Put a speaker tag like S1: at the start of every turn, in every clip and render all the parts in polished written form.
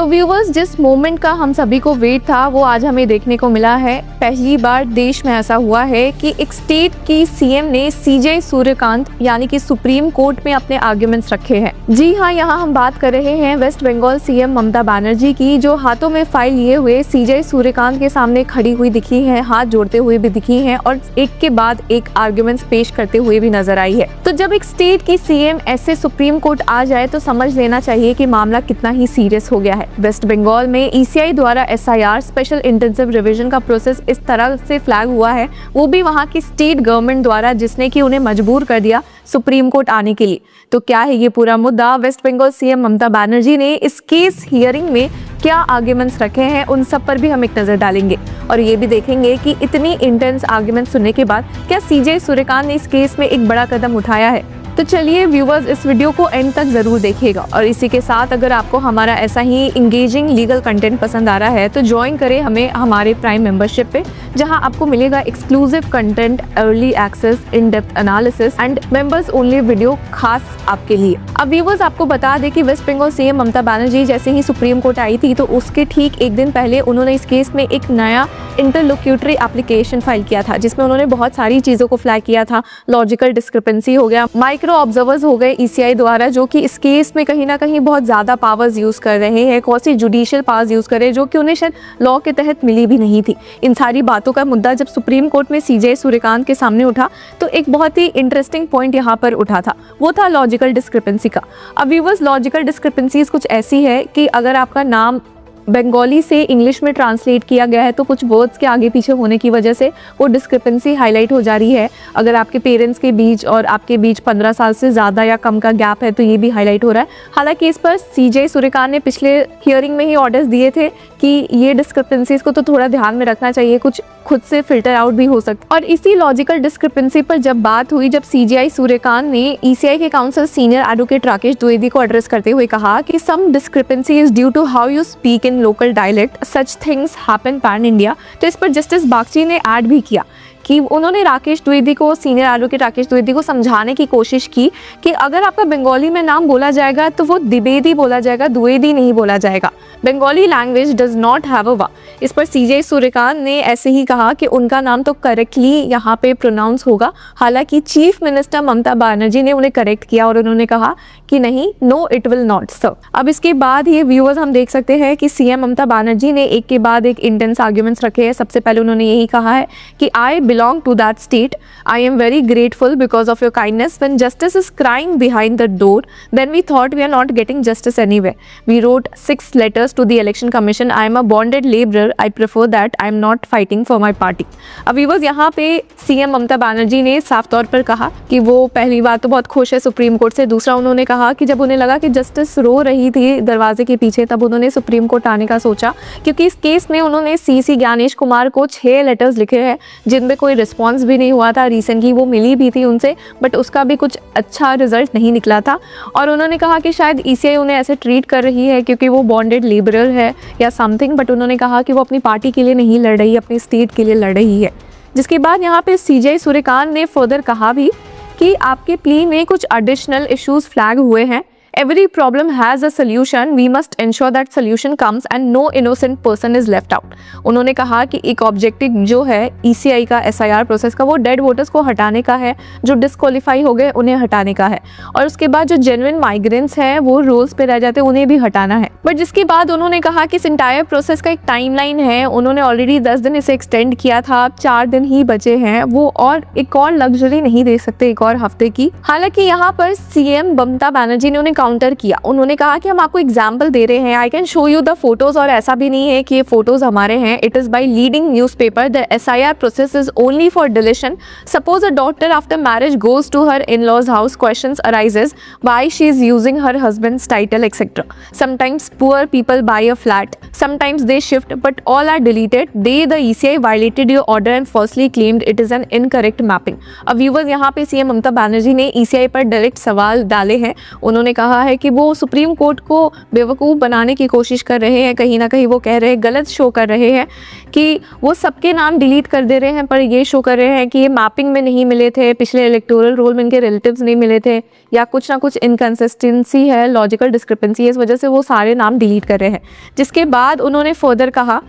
S1: Viewers, जिस moment का हम सभी को वेट था वो आज हमें देखने को मिला है। पहली बार देश में ऐसा हुआ है कि एक स्टेट की सीएम ने सीजे सूर्यकांत यानी कि सुप्रीम कोर्ट में अपने आर्ग्यूमेंट्स रखे हैं। जी हाँ, यहाँ हम बात कर रहे हैं waste Bengal CM Mamata Banerjee की, जो हाथों में फाइल लिए हुए सीजे सूर्यकांत के सामने खड़ी हुई दिखी है, हाथ जोड़ते हुए भी दिखी है और एक के बाद एक आर्ग्यूमेंट्स पेश करते हुए भी नजर आई है। तो जब एक स्टेट की सीएम ऐसे सुप्रीम कोर्ट आ जाए तो समझ लेना चाहिए कि मामला कितना ही सीरियस हो गया है। वेस्ट बंगाल में ईसीआई द्वारा एसआईआर स्पेशल इंटेंसिव रिवीजन का प्रोसेस इस तरह से फ्लैग हुआ है, वो भी वहां की स्टेट गवर्नमेंट द्वारा, जिसने कि उन्हें मजबूर कर दिया सुप्रीम कोर्ट आने के लिए। तो क्या है ये पूरा मुद्दा? Waste Bengal CM Mamata Banerjee ने इस केस हियरिंग में क्या आर्ग्यूमेंट्स रखे हैं, उन सब पर भी हम एक नजर डालेंगे और ये भी देखेंगे कि इतनी इंटेंस आर्ग्यूमेंट सुनने के बाद क्या सीजे सूर्यकांत ने इस केस में एक बड़ा कदम उठाया है। तो चलिए व्यूवर्स, इस वीडियो को एंड तक जरूर देखिएगा और इसी के साथ अगर आपको हमारा ऐसा ही इंगेजिंग लीगल कंटेंट पसंद आ रहा है तो ज्वाइन करें हमें हमारे प्राइम मेंबरशिप पे, जहां आपको मिलेगा exclusive content, early access, in depth analysis and members only video खास आपके लिए। अब व्यूवर्स, आपको बता दें कि West Bengal CM Mamata Banerjee जैसे ही सुप्रीम कोर्ट आई थी तो उसके ठीक एक दिन पहले उन्होंने इस केस में एक नया इंटरलोक्यूटरी एप्लीकेशन फाइल किया था, जिसमें उन्होंने बहुत सारी चीजों को फ्लैग किया था। लॉजिकल डिस्क्रिपेंसी हो गया, माइक्रो ऑब्जर्वर्स हो गए ईसीआई द्वारा, जो कि इस केस में कहीं ना कहीं बहुत ज्यादा पावर्स यूज कर रहे हैं, कौन सी जुडिशियल पावर्स यूज कर रहे हैं जो कि उन्हें शायद लॉ के तहत मिली भी नहीं थी। इन सारी बातों का मुद्दा जब सुप्रीम कोर्ट में सीजे सूर्यकांत के सामने उठा तो एक बहुत ही इंटरेस्टिंग पॉइंट यहाँ पर उठा था, वो था लॉजिकल डिस्क्रिपेंसी का। अब व्यूअर्स, लॉजिकल डिस्क्रिपेंसीज कुछ ऐसी है कि अगर आपका नाम बंगाली से इंग्लिश में ट्रांसलेट किया गया है तो कुछ वर्ड्स के आगे पीछे होने की वजह से वो डिस्क्रिपेंसी हाईलाइट हो जा रही है। अगर आपके पेरेंट्स के बीच और आपके बीच 15 साल से ज़्यादा या कम का गैप है तो ये भी हाईलाइट हो रहा है। हालांकि इस पर सीजे सूर्यकांत ने पिछले हियरिंग में ही ऑर्डर्स दिए थे कि ये डिस्क्रिपेंसीज को तो थोड़ा ध्यान में रखना चाहिए, कुछ खुद से फिल्टर आउट भी हो सकता है। और इसी लॉजिकल डिस्क्रिपेंसी पर जब बात हुई, जब सीजीआई सूर्यकांत ने ईसीआई के counsel senior advocate Rakesh Dwivedi को एड्रेस करते हुए कहा कि some discrepancy is due to how you speak in local dialect, such things happen pan India. तो इस पर जस्टिस बागची ने ऐड भी किया कि उन्होंने राकेश द्विवेदी को, सीनियर एडवोकेट राकेश द्विवेदी को समझाने की कोशिश की कि अगर आपका बंगाली में नाम बोला जाएगा तो वो द्विवेदी बोला जाएगा, द्विवेदी नहीं बोला जाएगा। Bengali language does not have a वा। इस पर सीजे सूर्यकांत ने ऐसे ही कहा कि उनका नाम तो करेक्टली यहाँ पे प्रोनाउंस होगा। हालांकि चीफ मिनिस्टर ममता बनर्जी ने उन्हें करेक्ट किया और उन्होंने कहा कि नहीं, no it will not sir. अब इसके बाद ये व्यूअर्स हम देख सकते हैं कि सीएम ममता बनर्जी ने एक के बाद एक इंटेंस आर्ग्यूमेंट्स रखे हैं। सबसे पहले उन्होंने यही कहा है कि आई belong to that state. I am very grateful because of your kindness. When justice is crying behind the door, then we thought we are not getting justice anywhere. We wrote 6 letters to the election commission. I am a bonded laborer. I prefer that. I am not fighting for my party. अब viewers, यहाँ पे CM Mamata Banerjee ने साफ तौर पर कहा कि वो पहली बात तो बहुत खुश है सुप्रीम कोर्ट से। दूसरा, उन्होंने कहा कि जब उन्हें लगा कि जस्टिस रो रही थी दरवाजे के पीछे, तब उन्होंने सुप्रीम कोर्ट आने का सोचा, क्योंकि इस केस में उन्होंने सीसी ज्ञानेश कुमार को 6 लेटर्स लिखे हैं जिनमें कोई रिस्पॉन्स भी नहीं हुआ था। रिसेंटली वो मिली भी थी उनसे, बट उसका भी कुछ अच्छा रिजल्ट नहीं निकला था। और उन्होंने कहा कि शायद ईसीआई उन्हें ऐसे ट्रीट कर रही है क्योंकि वो बॉन्डेड लेबरर है या समथिंग, बट उन्होंने कहा कि वो अपनी पार्टी के लिए नहीं लड़ रही, अपनी स्टेट के लिए लड़ रही है। जिसके बाद यहाँ पे सीजे सूर्यकांत ने फर्दर कहा भी कि आपके प्ली में कुछ एडिशनल इश्यूज फ्लैग हुए हैं। Every problem has a solution. We must ensure that solution comes and no innocent person is left out. उन्होंने कहा कि एक ऑब्जेक्टिव जो है ईसीआई का, एसआईआर प्रोसेस का, वो डेड वोटर्स को हटाने का है, जो डिस्क्वालीफाई हो गए उन्हें हटाने का है, और उसके बाद जो जेन्युइन माइग्रेंट्स हैं वो रोल्स पे रह जाते हैं उन्हें भी हटाना है। बट जिसके बाद उन्होंने कहा कि इस इंटायर प्रोसेस का एक टाइमलाइन है। उन्होंने ऑलरेडी 10 दिन इसे एक्सटेंड किया था, अब 4 दिन ही बचे हैं, वो और एक और लग्जरी नहीं दे सकते एक और हफ्ते की। हालांकि यहाँ पर सीएम ममता बनर्जी ने उन्हें काउंटर किया। उन्होंने कहा कि हम आपको एग्जांपल दे रहे हैं, I can show you the photos, और ऐसा भी नहीं है कि ये फोटोज हमारे हैं। It is by leading newspaper. The SIR process is only for deletion. Suppose a daughter after marriage goes to her in-laws house, questions arises why she is using her husband's title etcetera. Sometimes poor people buy a flat, sometimes they shift, but all are deleted. They the ECI violated your order and firstly claimed it is an incorrect mapping. अब viewers, यहाँ पे CM Mamata Banerjee ने ECI पर direct सवाल डाले हैं। उन्होंने कहा कहा है कि वो सुप्रीम कोर्ट को बेवकूफ़ बनाने की कोशिश कर रहे हैं। कहीं ना कहीं वो कह रहे हैं, गलत शो कर रहे हैं कि वो सबके नाम डिलीट कर दे रहे हैं, पर ये शो कर रहे हैं कि ये मैपिंग में नहीं मिले थे, पिछले इलेक्टोरल रोल में इनके रिलेटिव्स नहीं मिले थे, या कुछ ना कुछ इनकन्सिस्टेंसी है, लॉजिकल डिस्क्रिपेंसी है, इस वजह से वो सारे नाम डिलीट कर रहे हैं। जिसके बाद उन्होंने फर्दर कहा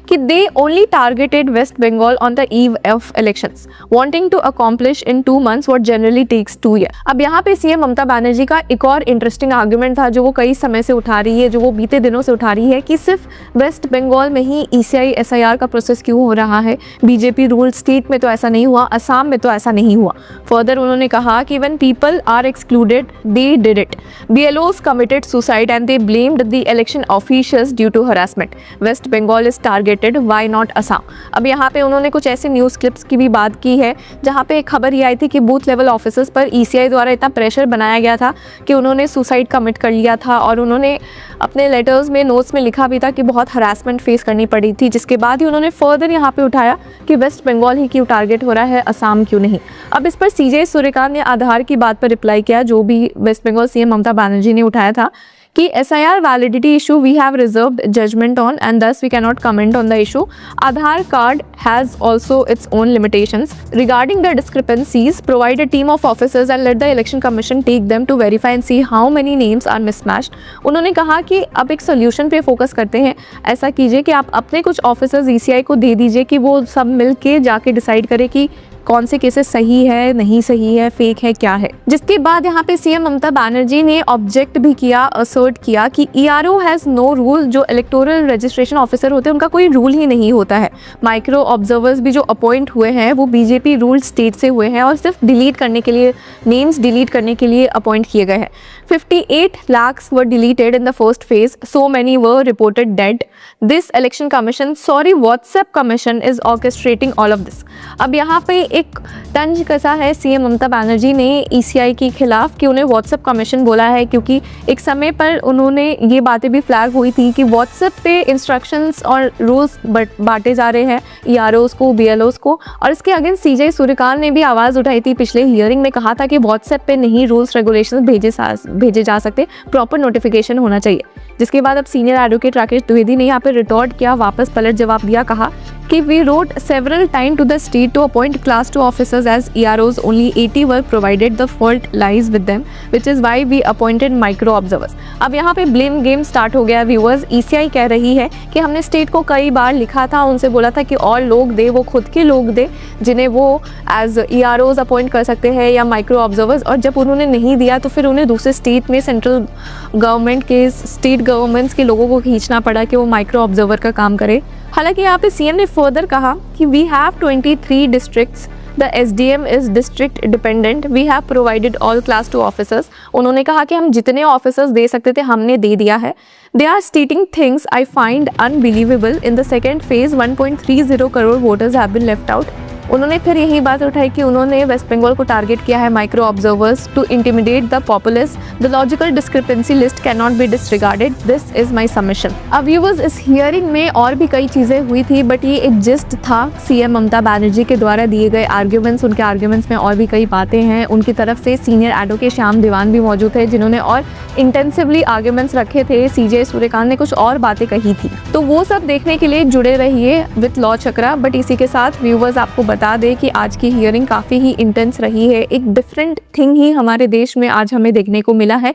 S1: कि they only targeted West Bengal on the eve of elections, wanting to accomplish in 2 months what generally takes 2 years। अब यहाँ पे सीएम ममता बनर्जी का एक और इंटरेस्टिंग आर्गुमेंट था, जो वो कई समय से उठा रही है, जो वो बीते दिनों से उठा रही है, कि सिर्फ वेस्ट बंगाल में ही ECI SIR का प्रोसेस क्यों हो रहा है, बीजेपी रूल स्टेट में तो ऐसा नहीं हुआ, असम में तो ऐसा नहीं हुआ। फर्दर उन्होंने कहा कि when people are excluded they did it, BLOs committed suicide and they blamed the election officials due to harassment, West Bengal is targeted, why not Assam। अब यहाँ पे उन्होंने कुछ ऐसे न्यूज़ क्लिप्स की भी बात की है जहाँ पे एक खबर ये आई थी कि बूथ लेवल ऑफिसर्स पर ECI द्वारा इतना प्रेशर बनाया गया था कि उन्होंने सुसाइड कमिट कर लिया था, और उन्होंने अपने लेटर्स में, नोट्स में लिखा भी था कि बहुत हरासमेंट फेस करनी पड़ी थी। जिसके बाद ही उन्होंने फर्दर यहाँ पे उठाया कि वेस्ट बंगाल ही क्यों टारगेट हो रहा है, असम क्यों नहीं। अब इस पर CJ सूर्यकांत ने आधार की बात पर रिप्लाई किया, जो भी वेस्ट बंगाल CM ममता बनर्जी ने उठाया था, कि SIR validity issue we have reserved judgment on and thus we cannot comment on the issue. Aadhaar card has also its own limitations. Regarding the discrepancies, provide a team of officers and let the election commission take them to verify and see how many names are mismatched. उन्होंने कहा कि अब एक solution पे focus करते हैं। ऐसा कीजिए कि आप अपने कुछ ऑफिसर्स ECI को दे दीजिए कि वो सब मिल के जाके डिसाइड करे कि कौन से केसेस सही है, नहीं सही है, फेक है, क्या है। जिसके बाद यहाँ पे CM ममता बनर्जी ने ऑब्जेक्ट भी किया, असर्ट किया कि ERO हैज़ नो रूल। जो इलेक्टोरल रजिस्ट्रेशन ऑफिसर होते हैं उनका कोई रूल ही नहीं होता है। माइक्रो ऑब्जर्वर्स भी जो अपॉइंट हुए हैं वो BJP रूल स्टेट से हुए हैं और सिर्फ डिलीट करने के लिए, नेम्स डिलीट करने के लिए अपॉइंट किए गए हैं। 58 lakhs were deleted in the first phase, so many were reported dead. This election commission, sorry WhatsApp commission is orchestrating all of this। अब यहाँ पे एक तंज कसा है CM ममता बनर्जी ने ECI के खिलाफ कि उन्हें WhatsApp कमीशन बोला है, क्योंकि एक समय पर उन्होंने ये बातें भी फ्लैग हुई थी कि WhatsApp पे इंस्ट्रक्शंस और रूल्स बांटे जा रहे हैं EROs को, BLOs को। और इसके अगेंस्ट CJ सूर्यकांत ने भी आवाज़ उठाई थी पिछले हियरिंग में, कहा था कि WhatsApp पे नहीं रूल्स रेगुलेशन भेजे जा सकते, प्रॉपर नोटिफिकेशन होना चाहिए। जिसके बाद अब सीनियर एडवोकेट राकेश द्विवेदी ने यहाँ पे रिटॉर्ट किया, वापस पलट जवाब दिया, कहा कि we wrote several time to the state to appoint class 2 officers as EROs, only 80 were provided, the fault lies with them which is why we appointed micro observers. अब यहाँ पे ब्लेम गेम स्टार्ट हो गया viewers. ECI कह रही है कि हमने स्टेट को कई बार लिखा था, उनसे बोला था कि और लोग दे, वो खुद के लोग दे जिन्हें वो एज EROs अपॉइंट कर सकते हैं या माइक्रो ऑब्जर्वर्स, और जब उन्होंने नहीं दिया तो फिर उन्हें दूसरे स्टेट में सेंट्रल गवर्नमेंट के, स्टेट गवर्नमेंट्स के लोगों को खींचना पड़ा कि वो माइक्रो ऑब्जर्वर का काम करे। हालांकि यहाँ पे CM ने फर्दर कहा कि we have 23 districts, the SDM is district dependent, we have provided all class 2 officers. उन्होंने कहा कि हम जितने ऑफिसर्स दे सकते थे हमने दे दिया है। They are stating things I find unbelievable. In the second phase 1.30 crore voters have been left out. उन्होंने फिर यही बात उठाई कि उन्होंने वेस्ट बंगाल को टारगेट किया है micro observers to intimidate the populace. The logical discrepancy list can not be disregarded, this is my submission. अब व्यूअर्स, इस हियरिंग में और भी कई चीज़ें हुई थी, बट ये एक जिस्ट था CM ममता बनर्जी के द्वारा दिए गए आर्ग्यूमेंट्स। उनके आर्ग्यूमेंट्स में और भी कई बातें हैं। उनकी तरफ से सीनियर एडवोकेट श्याम दीवान भी मौजूद थे जिन्होंने और इंटेंसिवली आर्ग्यूमेंट्स रखे थे। CJ सूर्यकांत ने कुछ और बातें कही थी, तो वो सब देखने के लिए जुड़े रहिए विथ लॉ चक्रा। बट इसी के साथ व्यूअर्स आपको बता दें कि आज की हियरिंग काफ़ी ही इंटेंस रही है। एक डिफरेंट थिंग ही हमारे देश में आज हमें देखने को मिला है।